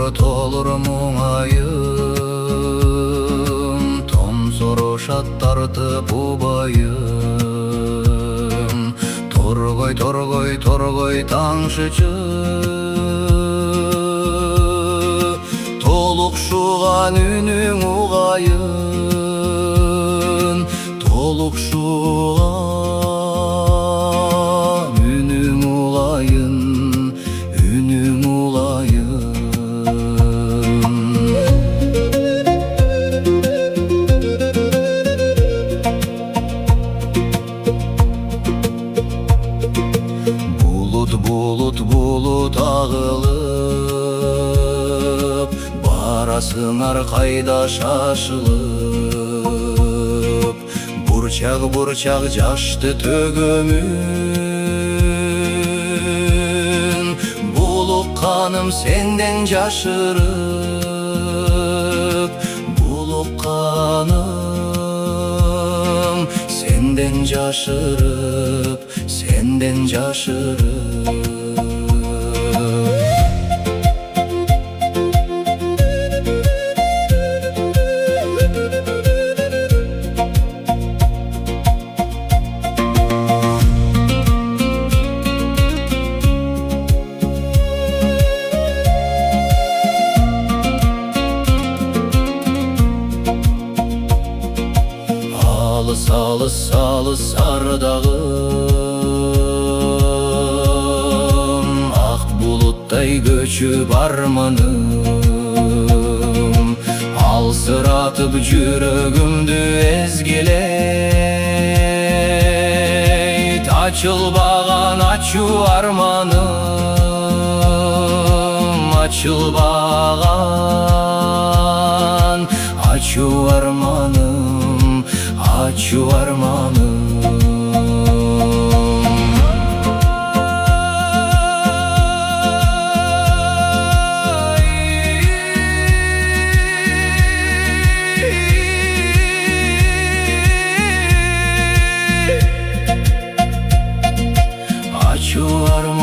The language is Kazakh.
Толыр мұңайым, том сорушат тартып убайым. Торғой таңшычы, толық шуған үнің уғайын. Толық шуған үнің уғайын, үнің уғайын. Бұлыт ағылып, барасыңар қайда шашылып. Бурчақ жашты төгөмүн, бұлық қаным сенден жашырып. Бұлық қаным сенден жашырып, сенден жашырып. Алыс ардағым, ақ бұлыттай көчіп арманым. Алсыратып жүрегімді езгелейт, açılбаған ачу арманым. Açılбаған ачу арманым, ачу арманым. Ачу арманым.